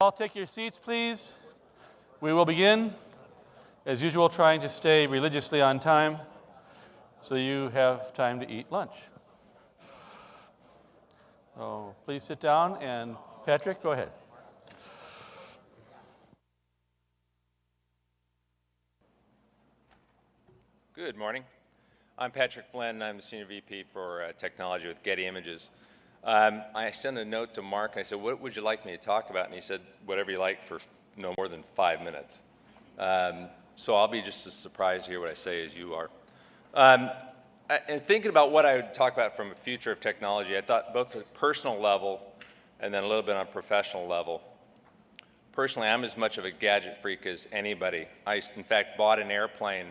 All take your seats, please. We will begin, as usual, trying to stay religiously on time so you have time to eat lunch. So please sit down, and Patrick, go ahead. Good morning. I'm Patrick Flynn. I'm the Senior VP for Technology with Getty Images. I sent a note to Mark, and I said, what would you like me to talk about? And he said, whatever you like for no more than 5 minutes. So I'll be just as surprised to hear what I say as you are. And thinking about what I would talk about from a future of technology, I thought both at a personal level and then a little bit on a professional level. Personally, I'm as much of a gadget freak as anybody. I, in fact, bought an airplane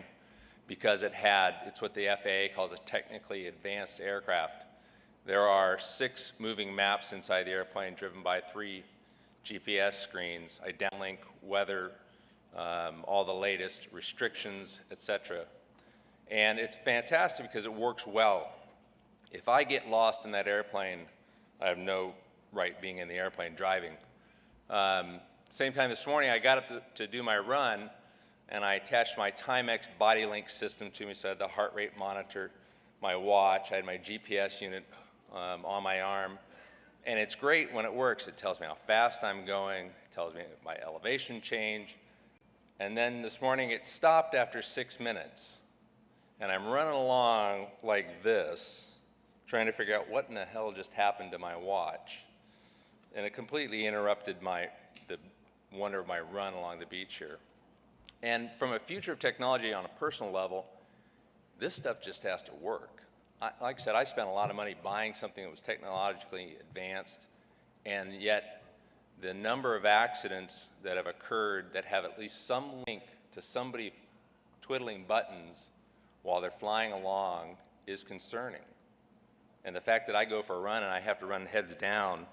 because it's what the FAA calls a technically advanced aircraft. There are 6 moving maps inside the airplane driven by 3 GPS screens. I downlink weather, all the latest restrictions, etc. And it's fantastic because it works well. If I get lost in that airplane, I have no right being in the airplane driving. Same time this morning, I got up to do my run, and I attached my Timex body link system to me, so I had the heart rate monitor, my watch, I had my GPS unit on my arm. And it's great when it works. It tells me how fast I'm going, it tells me my elevation change. And then this morning it stopped after 6 minutes. And I'm running along like this, trying to figure out what in the hell just happened to my watch. And it completely interrupted the wonder of my run along the beach here. And from a future of technology on a personal level, this stuff just has to work. Like I said, I spent a lot of money buying something that was technologically advanced, and yet the number of accidents that have occurred that have at least some link to somebody twiddling buttons while they're flying along is concerning. And the fact that I go for a run and I have to run heads down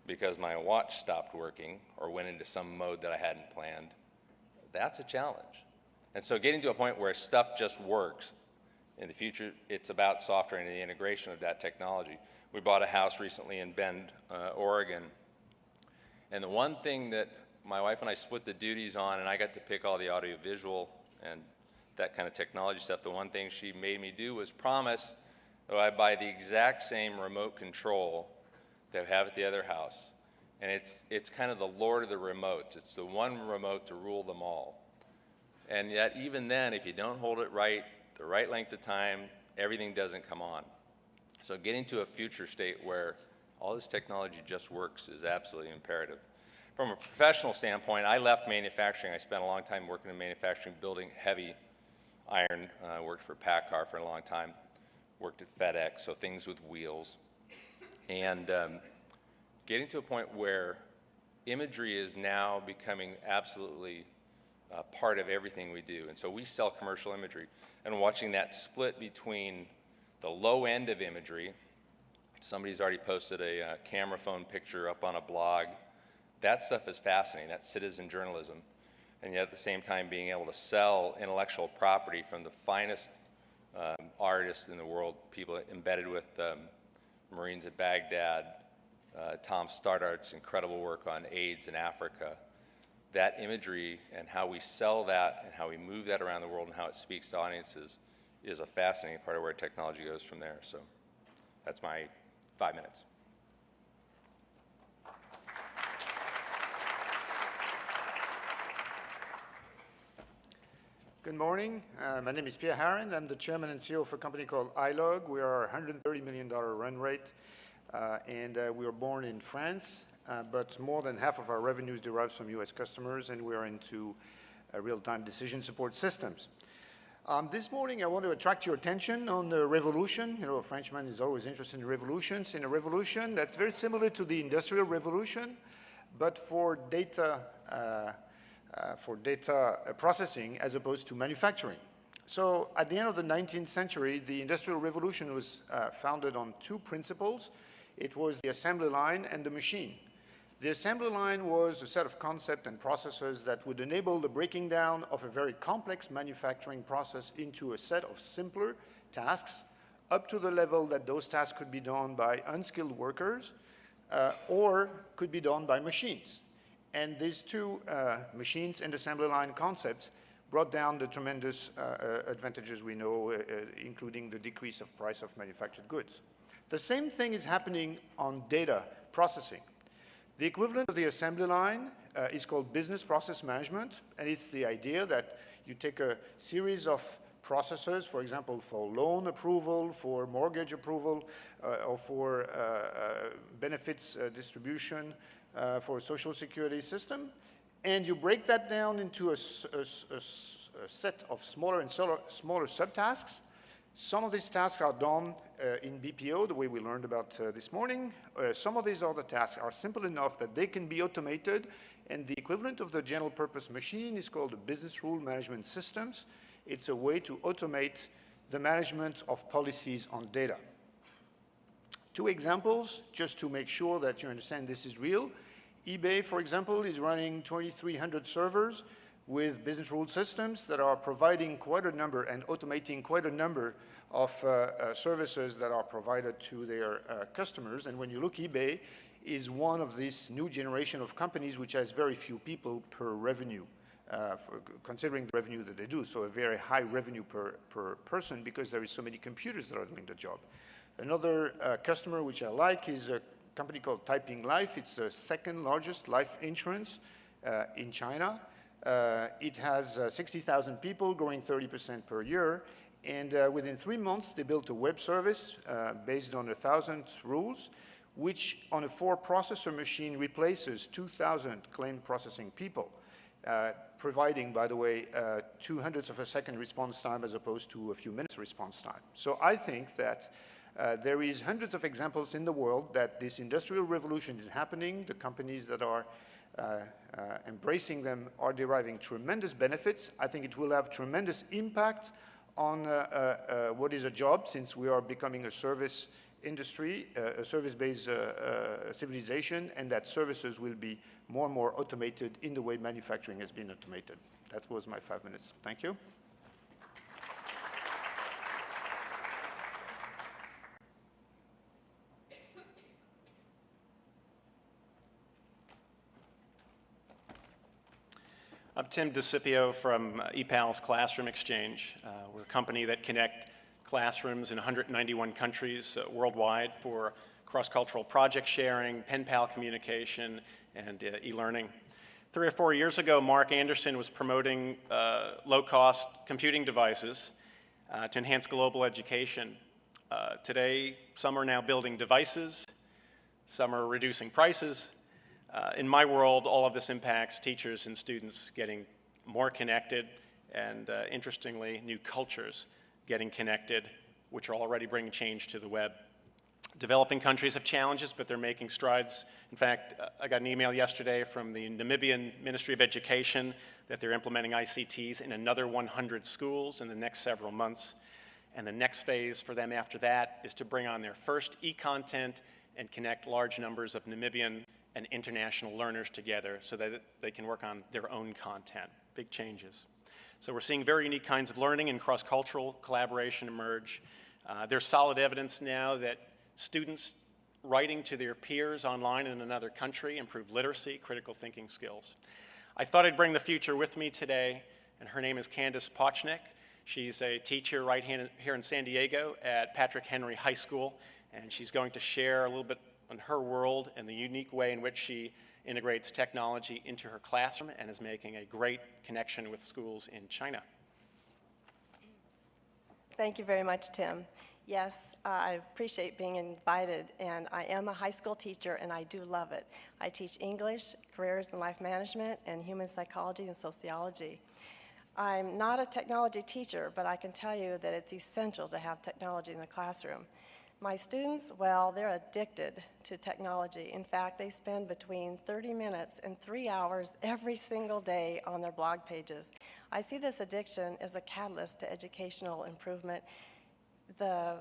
because my watch stopped working or went into some mode that I hadn't planned, that's a challenge. And so getting to a point where stuff just works, in the future, it's about software and the integration of that technology. We bought a house recently in Bend, Oregon. And the one thing that my wife and I split the duties on, and I got to pick all the audio-visual and that kind of technology stuff, the one thing she made me do was promise that I'd buy the exact same remote control that we have at the other house. And it's kind of the lord of the remotes. It's the one remote to rule them all. And yet, even then, if you don't hold it right, the right length of time, everything doesn't come on. So getting to a future state where all this technology just works is absolutely imperative. From a professional standpoint, I left manufacturing. I spent a long time working in manufacturing, building heavy iron. Worked for PACCAR for a long time. Worked at FedEx, so things with wheels. And getting to a point where imagery is now becoming absolutely part of everything we do. And so we sell commercial imagery. And watching that split between the low end of imagery, somebody's already posted a camera phone picture up on a blog. That stuff is fascinating. That's citizen journalism. And yet at the same time being able to sell intellectual property from the finest artists in the world, people embedded with Marines at Baghdad, Tom Stoddart's incredible work on AIDS in Africa. That imagery and how we sell that and how we move that around the world and how it speaks to audiences is a fascinating part of where technology goes from there. So that's my 5 minutes. Good morning. My name is Pierre Haren. I'm the chairman and CEO of a company called ILOG. We are a $130 million run rate, and we were born in France. But more than half of our revenues derives from US customers, and we are into real-time decision support systems. This morning, I want to attract your attention on the revolution. You know, a Frenchman is always interested in revolutions. In a revolution that's very similar to the Industrial Revolution, but for data processing as opposed to manufacturing. So at the end of the 19th century, the Industrial Revolution was founded on 2 principles. It was the assembly line and the machine. The assembly line was a set of concepts and processes that would enable the breaking down of a very complex manufacturing process into a set of simpler tasks, up to the level that those tasks could be done by unskilled workers or could be done by machines. And these two machines and assembly line concepts brought down the tremendous advantages we know, including the decrease of price of manufactured goods. The same thing is happening on data processing. The equivalent of the assembly line is called business process management, and it's the idea that you take a series of processes, for example, for loan approval, for mortgage approval, or for benefits distribution, for a social security system, and you break that down into a set of smaller and smaller subtasks. Some of these tasks are done in BPO, the way we learned about this morning. Some of these other tasks are simple enough that they can be automated, and the equivalent of the general purpose machine is called the business rule management systems. It's a way to automate the management of policies on data. Two examples, just to make sure that you understand this is real. eBay, for example, is running 2,300 servers with business rule systems that are providing quite a number and automating quite a number of services that are provided to their customers. And when you look, eBay is one of this new generation of companies which has very few people per revenue, considering the revenue that they do. So a very high revenue per person because there is so many computers that are doing the job. Another customer which I like is a company called Taiping Life. It's the second largest life insurance in China. It has 60,000 people, growing 30% per year. And within 3 months, they built a web service based on 1,000 rules, which on a 4-processor machine replaces 2,000 claim processing people, providing, by the way, 0.02 of a second response time as opposed to a few minutes response time. So I think that there is hundreds of examples in the world that this industrial revolution is happening. The companies that are embracing them are deriving tremendous benefits. I think it will have tremendous impact on what is a job, since we are becoming a service industry, a service-based civilization, and that services will be more and more automated in the way manufacturing has been automated. That was my 5 minutes. Thank you. I'm Tim DiScipio from ePALS Classroom Exchange. We're a company that connect classrooms in 191 countries worldwide for cross-cultural project sharing, pen pal communication, and e-learning. 3 or 4 years ago, Mark Anderson was promoting low-cost computing devices to enhance global education. Today, some are now building devices, some are reducing prices. In my world, all of this impacts teachers and students getting more connected and, interestingly, new cultures getting connected, which are already bringing change to the web. Developing countries have challenges, but they're making strides. In fact, I got an email yesterday from the Namibian Ministry of Education that they're implementing ICTs in another 100 schools in the next several months. And the next phase for them after that is to bring on their first e-content and connect large numbers of Namibian and international learners together so that they can work on their own content. Big changes. So we're seeing very unique kinds of learning and cross-cultural collaboration emerge. There's solid evidence now that students writing to their peers online in another country improve literacy, critical thinking skills. I thought I'd bring the future with me today, and her name is Candace Pauchnick. She's a teacher right here in San Diego at Patrick Henry High School, and she's going to share a little bit on her world and the unique way in which she integrates technology into her classroom and is making a great connection with schools in China. Thank you very much, Tim. Yes, I appreciate being invited, and I am a high school teacher, and I do love it. I teach English, careers and life management, and human psychology and sociology. I'm not a technology teacher, but I can tell you that it's essential to have technology in the classroom. My students, well, they're addicted to technology. In fact, they spend between 30 minutes and 3 hours every single day on their blog pages. I see this addiction as a catalyst to educational improvement. The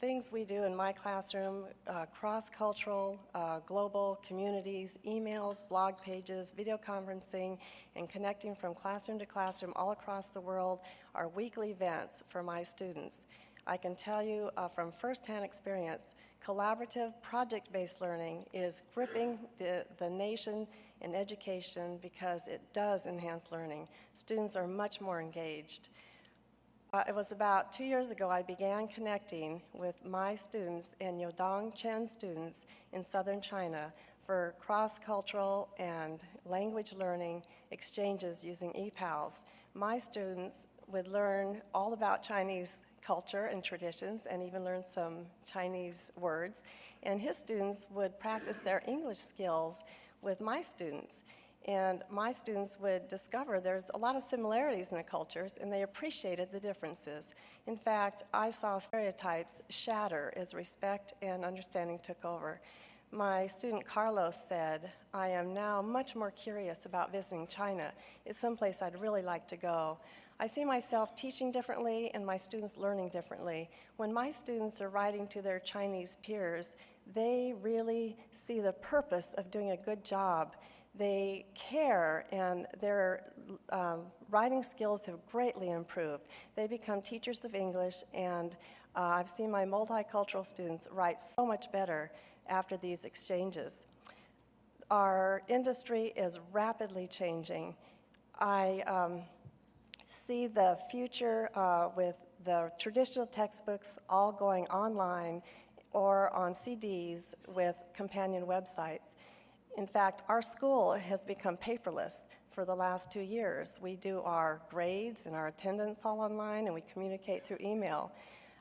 things we do in my classroom, cross-cultural, global communities, emails, blog pages, video conferencing, and connecting from classroom to classroom all across the world are weekly events for my students. I can tell you from firsthand experience, collaborative project-based learning is gripping the nation in education because it does enhance learning. Students are much more engaged. It was about 2 years ago I began connecting with my students and Yodong Chen students in southern China for cross-cultural and language learning exchanges using ePALS. My students would learn all about Chinese culture and traditions and even learn some Chinese words. And his students would practice their English skills with my students. And my students would discover there's a lot of similarities in the cultures, and they appreciated the differences. In fact, I saw stereotypes shatter as respect and understanding took over. My student Carlos said, I am now much more curious about visiting China. It's someplace I'd really like to go. I see myself teaching differently and my students learning differently. When my students are writing to their Chinese peers, they really see the purpose of doing a good job. They care, and their writing skills have greatly improved. They become teachers of English, and I've seen my multicultural students write so much better after these exchanges. Our industry is rapidly changing. I see the future with the traditional textbooks all going online or on CDs with companion websites. In fact, our school has become paperless for the last 2 years. We do our grades and our attendance all online, and we communicate through email.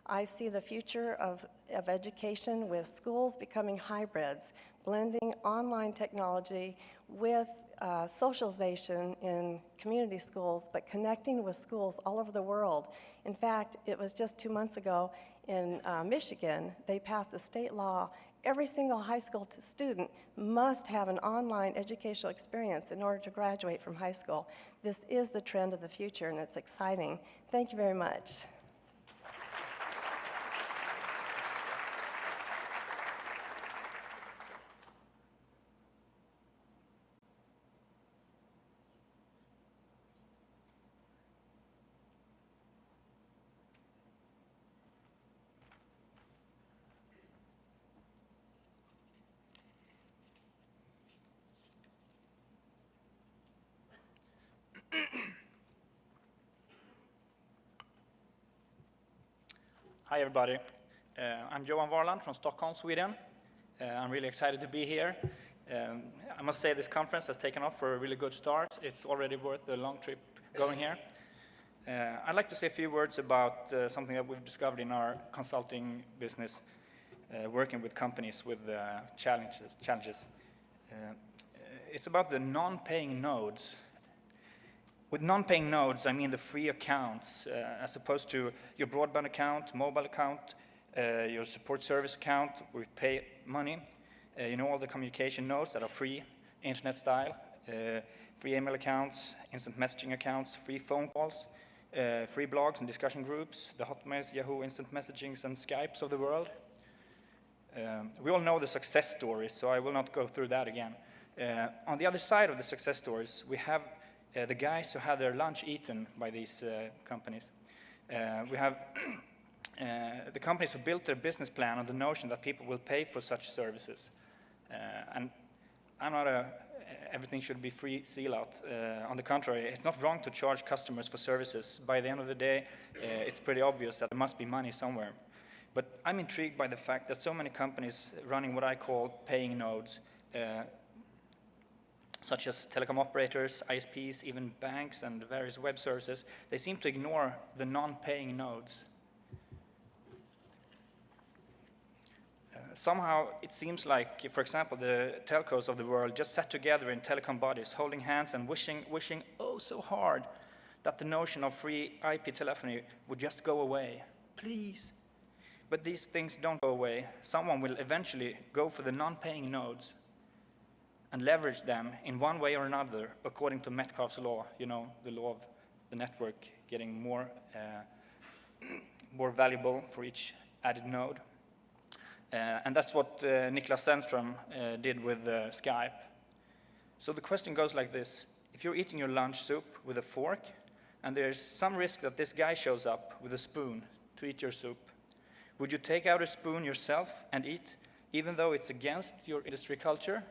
I see the future of education with schools becoming hybrids, blending online technology with socialization in community schools, but connecting with schools all over the world. In fact, it was just 2 months ago in Michigan, they passed a state law. Every single high school student must have an online educational experience in order to graduate from high school. This is the trend of the future, and it's exciting. Thank you very much. Hi, everybody. I'm Johan Varland from Stockholm, Sweden. I'm really excited to be here. I must say this conference has taken off for a really good start. It's already worth the long trip going here. I'd like to say a few words about something that we've discovered in our consulting business, working with companies with challenges. It's about the non-paying nodes. With non-paying nodes, I mean the free accounts, as opposed to your broadband account, mobile account, your support service account, where you pay money. You know, all the communication nodes that are free, internet style, free email accounts, instant messaging accounts, free phone calls, free blogs and discussion groups, the Hotmails, Yahoo, instant messagings, and Skypes of the world. We all know the success stories, so I will not go through that again. On the other side of the success stories, we have the guys who had their lunch eaten by these companies. We have the companies who built their business plan on the notion that people will pay for such services. And I'm not everything should be free seal-out. On the contrary, it's not wrong to charge customers for services. By the end of the day, it's pretty obvious that there must be money somewhere. But I'm intrigued by the fact that so many companies running what I call paying nodes, such as telecom operators, ISPs, even banks and various web services, they seem to ignore the non-paying nodes. Somehow it seems like, for example, the telcos of the world just sat together in telecom bodies, holding hands and wishing oh so hard that the notion of free IP telephony would just go away. Please. But these things don't go away. Someone will eventually go for the non-paying nodes and leverage them in one way or another, according to Metcalfe's law, you know, the law of the network getting more valuable for each added node. And that's what Niklas Zennström did with Skype. So the question goes like this. If you're eating your lunch soup with a fork, and there's some risk that this guy shows up with a spoon to eat your soup, would you take out a spoon yourself and eat, even though it's against your industry culture?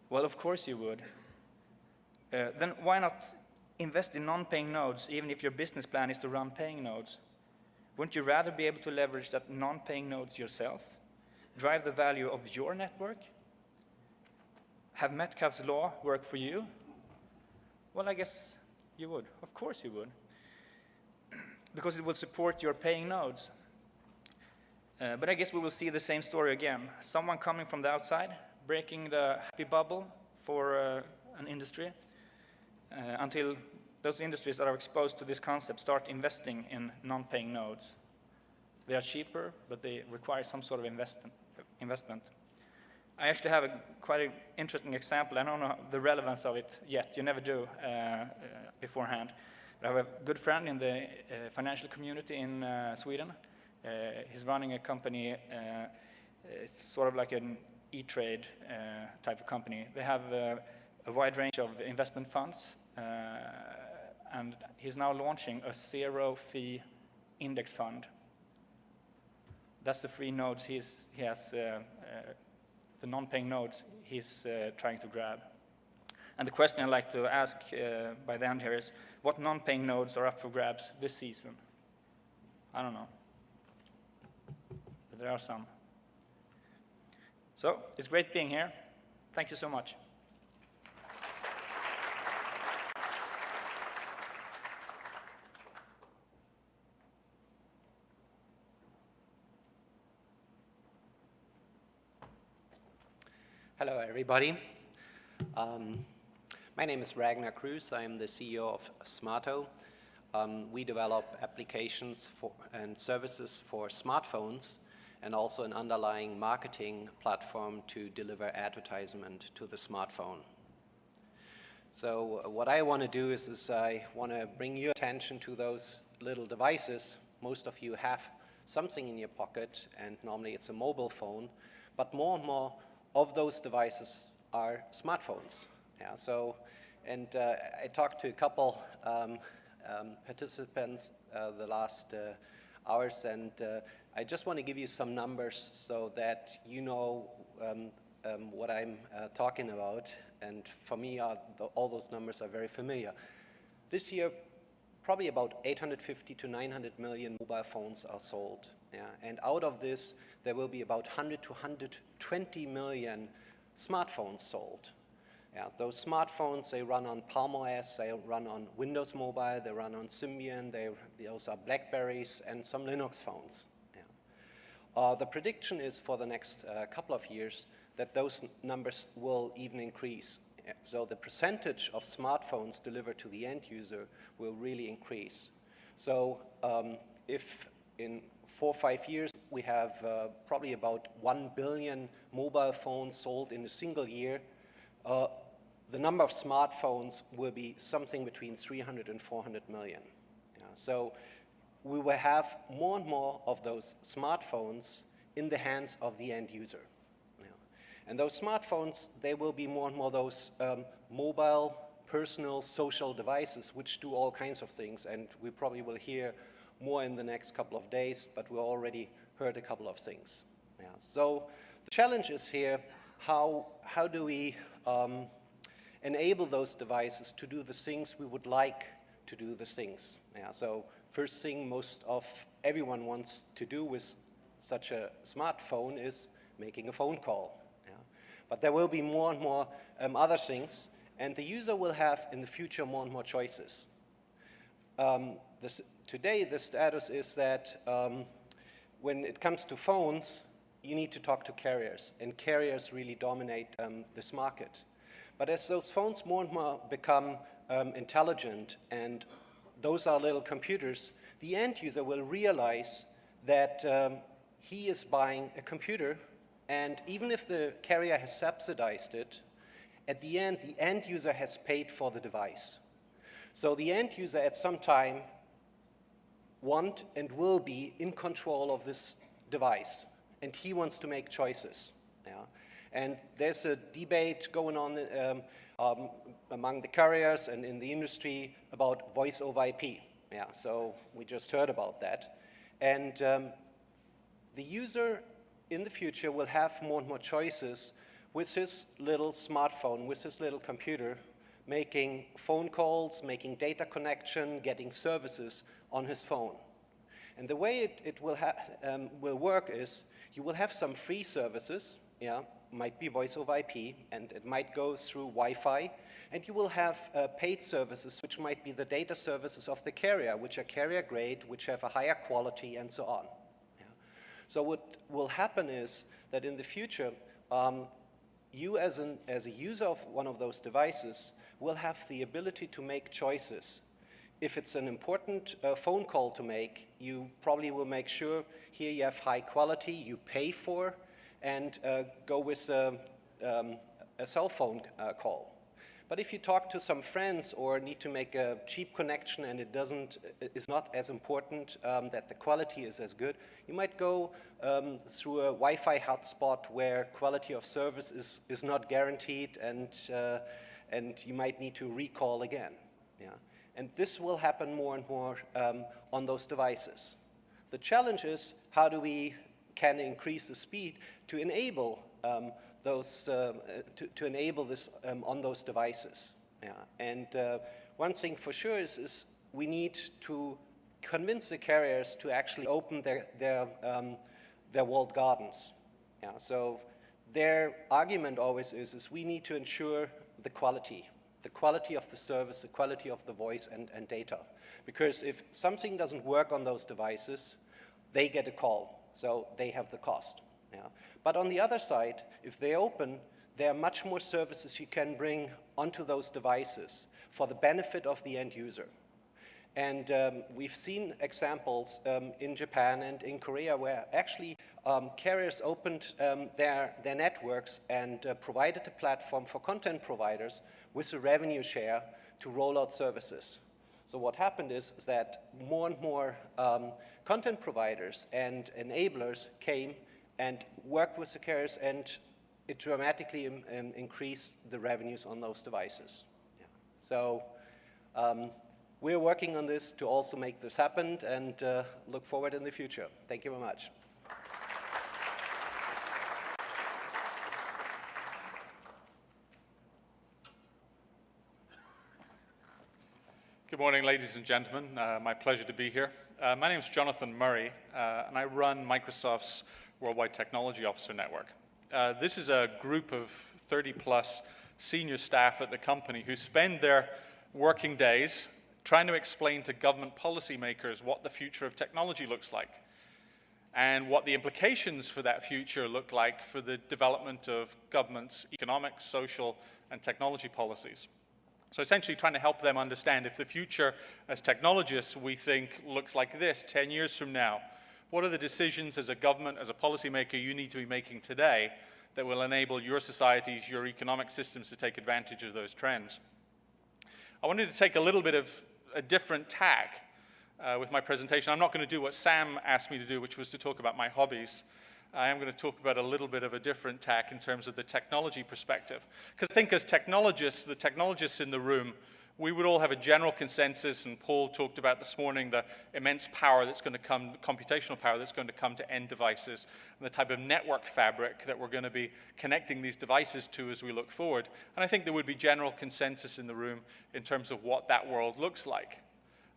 Well, of course you would. Then why not invest in non-paying nodes, even if your business plan is to run paying nodes? Wouldn't you rather be able to leverage that non-paying nodes yourself, drive the value of your network, have Metcalfe's law work for you? Well, I guess you would. Of course you would. Because it will support your paying nodes. But I guess we will see the same story again. Someone coming from the outside, breaking the happy bubble for an industry, until those industries that are exposed to this concept start investing in non-paying nodes. They are cheaper, but they require some sort of investment. I actually have quite an interesting example. I don't know the relevance of it yet. You never do beforehand. But I have a good friend in the financial community in Sweden. He's running a company. It's sort of like an E-Trade type of company. They have a wide range of investment funds, and he's now launching a zero-fee index fund. That's the free nodes he has, the non-paying nodes he's trying to grab. And the question I'd like to ask by the end here is, what non-paying nodes are up for grabs this season? I don't know, but there are some. So it's great being here. Thank you so much. Hello, everybody. My name is Ragnar Kruse. I am the CEO of Smaato. We develop applications and services for smartphones and also an underlying marketing platform to deliver advertisement to the smartphone. So what I want to do is I want to bring your attention to those little devices. Most of you have something in your pocket, and normally it's a mobile phone, but more and more of those devices are smartphones. Yeah, so, and I talked to a couple participants the last hours, and I just want to give you some numbers so that you know what I'm talking about. And for me, all those numbers are very familiar. This year, probably about 850 to 900 million mobile phones are sold. Yeah? And out of this, there will be about 100 to 120 million smartphones sold. Yeah, those smartphones, they run on Palm OS, they run on Windows Mobile, they run on Symbian, those are Blackberries and some Linux phones. Yeah. The prediction is for the next couple of years that those numbers will even increase. So the percentage of smartphones delivered to the end user will really increase. So if in 4 or 5 years we have probably about 1 billion mobile phones sold in a single year, the number of smartphones will be something between 300 and 400 million. Yeah, so we will have more and more of those smartphones in the hands of the end user. Yeah. And those smartphones, they will be more and more those mobile, personal, social devices which do all kinds of things, and we probably will hear more in the next couple of days, but we already heard a couple of things. Yeah. So the challenge is here, how do we enable those devices to do the things we would like to do the things. Yeah, so first thing most of everyone wants to do with such a smartphone is making a phone call. Yeah. But there will be more and more other things, and the user will have in the future more and more choices. Today the status is that when it comes to phones, you need to talk to carriers, and carriers really dominate this market. But as those phones more and more become intelligent, and those are little computers, the end user will realize that he is buying a computer, and even if the carrier has subsidized it, at the end user has paid for the device. So the end user at some time want and will be in control of this device, and he wants to make choices. Yeah? And there's a debate going on among the carriers and in the industry about voice over IP. Yeah, so we just heard about that. And the user in the future will have more and more choices with his little smartphone, with his little computer, making phone calls, making data connection, getting services on his phone. And the way it will work is you will have some free services, might be voice over IP, and it might go through Wi-Fi, and you will have paid services, which might be the data services of the carrier, which are carrier grade, which have a higher quality, and so on. So what will happen is that in the future, you as a user of one of those devices will have the ability to make choices. If it's an important phone call to make, you probably will make sure here you have high quality, you pay for, and go with a cell phone call. But if you talk to some friends or need to make a cheap connection and it is not as important that the quality is as good, you might go through a Wi-Fi hotspot where quality of service is not guaranteed, and you might need to recall again. And this will happen more and more on those devices. The challenge is how do we can increase the speed to enable to enable this on those devices. And one thing for sure is we need to convince the carriers to actually open their walled gardens. So their argument always is we need to ensure the quality of the service, the quality of the voice and data. Because if something doesn't work on those devices, they get a call, so they have the cost. But on the other side, if they open, there are much more services you can bring onto those devices for the benefit of the end user. And we've seen examples in Japan and in Korea where actually carriers opened their networks and provided a platform for content providers with a revenue share to roll out services. So what happened is that more and more content providers and enablers came and worked with the carriers, and it dramatically increased the revenues on those devices. So we're working on this to also make this happen, and look forward in the future. Thank you very much. Good morning, ladies and gentlemen. My pleasure to be here. My name is Jonathan Murray, and I run Microsoft's Worldwide Technology Officer Network. This is a group of 30-plus senior staff at the company who spend their working days trying to explain to government policymakers what the future of technology looks like and what the implications for that future look like for the development of government's economic, social, and technology policies. So essentially trying to help them understand if the future as technologists we think looks like this 10 years from now. What are the decisions as a government, as a policymaker you need to be making today that will enable your societies, your economic systems to take advantage of those trends? I wanted to take a little bit of a different tack with my presentation. I'm not going to do what Sam asked me to do, which was to talk about my hobbies. I am going to talk about a little bit of a different tack in terms of the technology perspective. Because I think as technologists, the technologists in the room, we would all have a general consensus, and Paul talked about this morning the immense power that's going to come, computational power that's going to come to end devices, and the type of network fabric that we're going to be connecting these devices to as we look forward. And I think there would be general consensus in the room in terms of what that world looks like.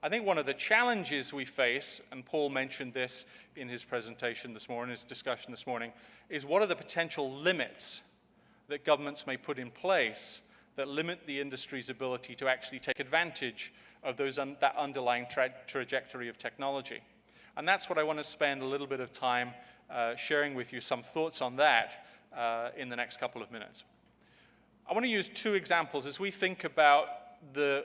I think one of the challenges we face, and Paul mentioned this in his presentation this morning, his discussion this morning, is what are the potential limits that governments may put in place that limit the industry's ability to actually take advantage of that underlying trajectory of technology. And that's what I want to spend a little bit of time sharing with you, some thoughts on that in the next couple of minutes. I want to use two examples as we think about the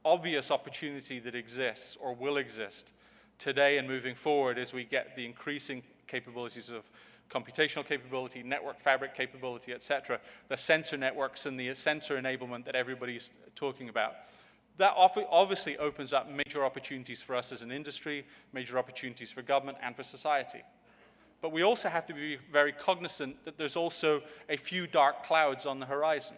obvious opportunity that exists or will exist today and moving forward as we get the increasing capabilities of computational capability, network fabric capability, et cetera, the sensor networks and the sensor enablement that everybody's talking about. That obviously opens up major opportunities for us as an industry, major opportunities for government and for society. But we also have to be very cognizant that there's also a few dark clouds on the horizon.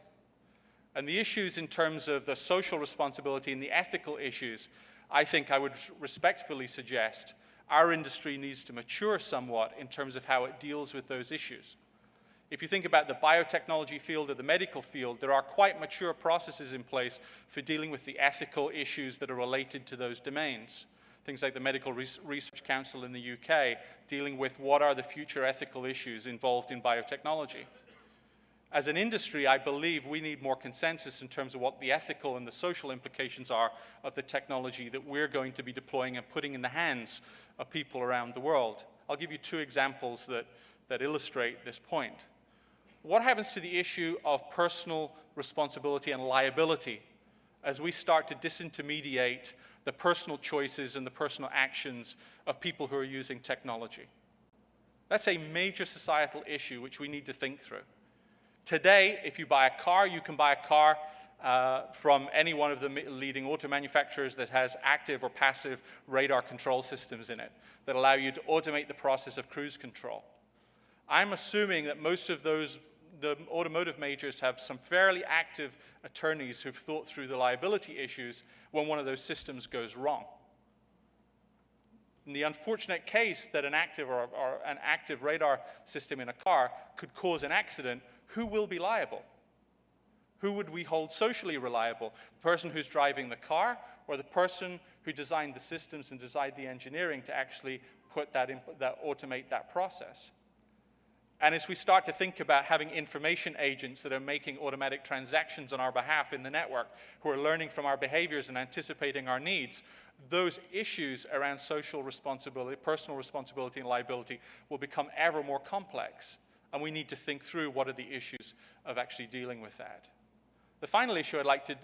And the issues in terms of the social responsibility and the ethical issues, I think I would respectfully suggest our industry needs to mature somewhat in terms of how it deals with those issues. If you think about the biotechnology field or the medical field, there are quite mature processes in place for dealing with the ethical issues that are related to those domains. Things like the Medical Research Council in the UK, dealing with what are the future ethical issues involved in biotechnology. As an industry, I believe we need more consensus in terms of what the ethical and the social implications are of the technology that we're going to be deploying and putting in the hands of people around the world. I'll give you two examples that illustrate this point. What happens to the issue of personal responsibility and liability as we start to disintermediate the personal choices and the personal actions of people who are using technology? That's a major societal issue which we need to think through. Today, if you buy a car, you can buy a car from any one of the leading auto manufacturers that has active or passive radar control systems in it that allow you to automate the process of cruise control. I'm assuming that most of the automotive majors have some fairly active attorneys who've thought through the liability issues when one of those systems goes wrong. In the unfortunate case that an active radar system in a car could cause an accident, who will be liable? Who would we hold socially reliable? The person who's driving the car or the person who designed the systems and designed the engineering to actually put automate that process? And as we start to think about having information agents that are making automatic transactions on our behalf in the network, who are learning from our behaviors and anticipating our needs, those issues around social responsibility, personal responsibility, and liability will become ever more complex. And we need to think through what are the issues of actually dealing with that. The final issue I'd like to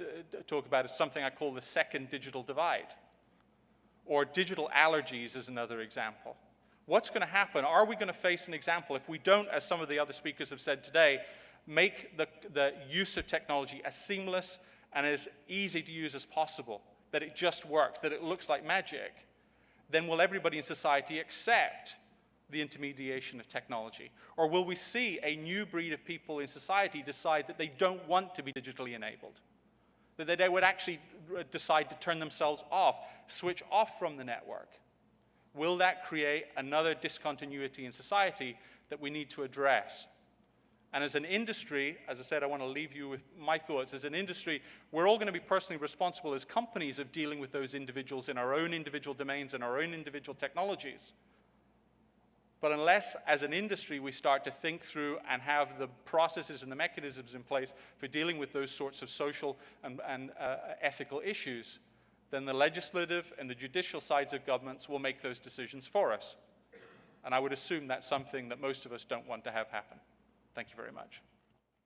talk about is something I call the second digital divide, or digital allergies is another example. What's going to happen? Are we going to face an example if we don't, as some of the other speakers have said today, make the use of technology as seamless and as easy to use as possible, that it just works, that it looks like magic? Then will everybody in society accept the intermediation of technology? Or will we see a new breed of people in society decide that they don't want to be digitally enabled? That they would actually decide to turn themselves off, switch off from the network? Will that create another discontinuity in society that we need to address? And as an industry, as I said, I want to leave you with my thoughts. As an industry, we're all going to be personally responsible as companies of dealing with those individuals in our own individual domains and our own individual technologies. But unless, as an industry, we start to think through and have the processes and the mechanisms in place for dealing with those sorts of social and ethical issues, then the legislative and the judicial sides of governments will make those decisions for us. And I would assume that's something that most of us don't want to have happen. Thank you very much.